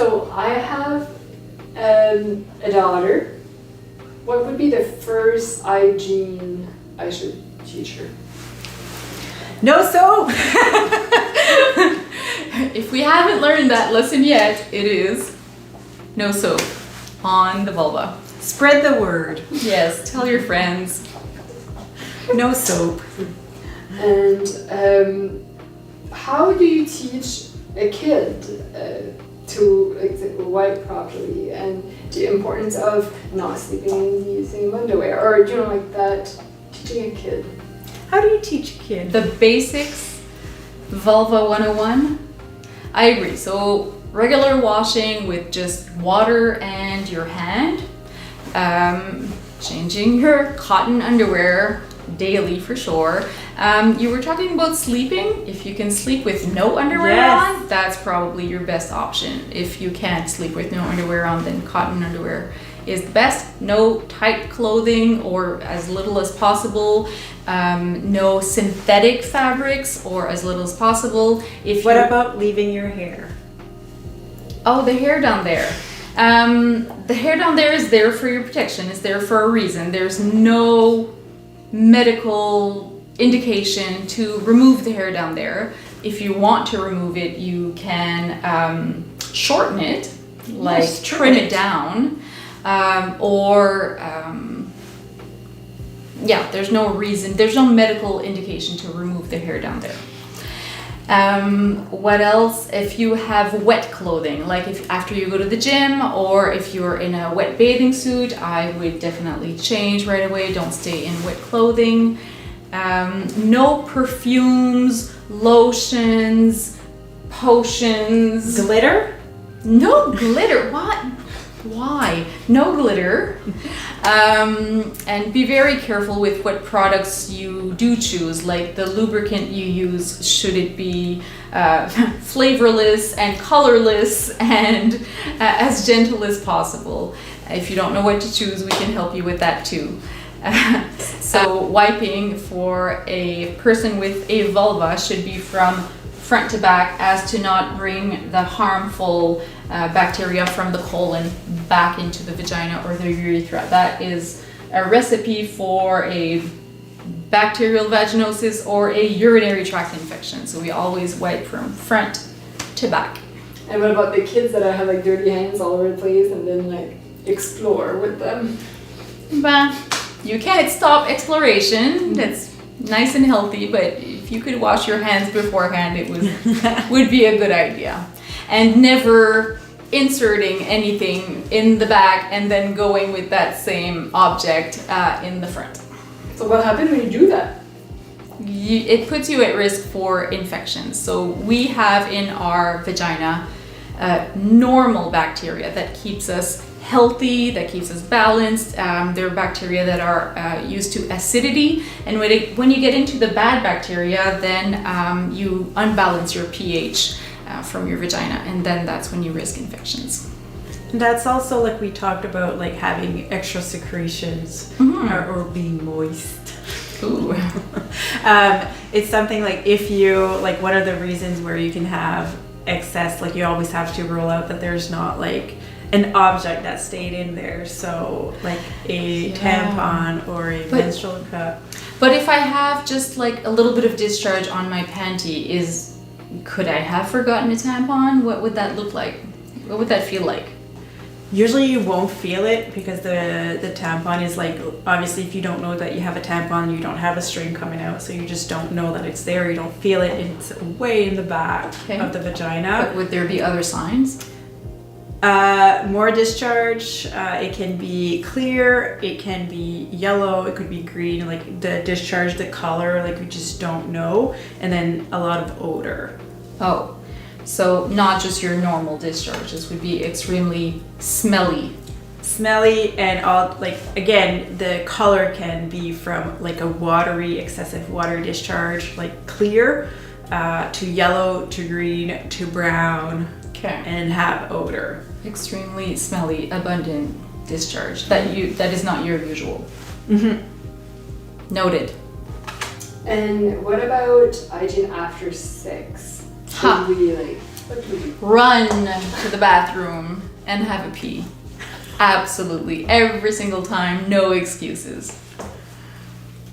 So I have a daughter. What would be the first hygiene I should teach her? No soap! If we haven't learned that lesson yet, it is no soap on the vulva. Spread the word. Yes, tell your friends. No soap. And how do you teach a kid to wipe properly, and the importance of not sleeping in the same underwear, or like that, teaching a kid? How do you teach a kid? The basics, vulva 101. I agree. So regular washing with just water and your hand. Changing your cotton underwear daily for sure. You were talking about sleeping. If you can sleep with no underwear on, that's probably your best option. If you can't sleep with no underwear on, then cotton underwear is the best. No tight clothing, or as little as possible. No synthetic fabrics, or as little as possible. What about leaving your hair? Oh, the hair down there. The hair down there is there for your protection. It's there for a reason. There's no medical indication to remove the hair down there. If you want to remove it, you can shorten it, like trim it down, there's no reason, there's no medical indication to remove the hair down there. What else? If you have wet clothing, like if after you go to the gym, or if you're in a wet bathing suit, I would definitely change right away. Don't stay in wet clothing. No perfumes, lotions, potions. Glitter? No glitter. What? Why? No glitter. And be very careful with what products you do choose, like the lubricant you use. Should it be flavorless and colorless and as gentle as possible? If you don't know what to choose, we can help you with that too. So wiping for a person with a vulva should be from front to back, as to not bring the harmful bacteria from the colon back into the vagina or the urethra. That is a recipe for a bacterial vaginosis or a urinary tract infection. So we always wipe from front to back. And what about the kids that have like dirty hands all over the place and then like explore with them? But you can't stop exploration. That's nice and healthy, but if you could wash your hands beforehand, it would be a good idea. And never inserting anything in the back and then going with that same object in the front. So what happens when you do that? It puts you at risk for infections. So we have in our vagina normal bacteria that keeps us healthy, that keeps us balanced. There are bacteria that are used to acidity, and when you get into the bad bacteria, then you unbalance your pH from your vagina, and then that's when you risk infections. And that's also like we talked about, like having extra secretions or being moist. Ooh. It's something like if you, like one of the reasons where you can have excess, like you always have to rule out that there's not like an object that stayed in there, so like a tampon or a menstrual cup. But if I have just like a little bit of discharge on my panty, could I have forgotten a tampon? What would that look like? What would that feel like? Usually you won't feel it because the tampon is like, obviously if you don't know that you have a tampon, you don't have a string coming out, so you just don't know that it's there, you don't feel it, it's way in the back of the vagina. But would there be other signs? More discharge, it can be clear, it can be yellow, it could be green, like the discharge, the color, like we just don't know, and then a lot of odor. Oh, so not just your normal discharge, this would be extremely smelly. Smelly, and all, like again, the color can be from like a watery, excessive water discharge, like clear, to yellow, to green, to brown. Okay. And have odor. Extremely smelly, abundant discharge. That is not your usual. Mm-hmm. Noted. And what about hygiene after sex? Should we like What would you? Run to the bathroom and have a pee. Absolutely. Every single time, no excuses.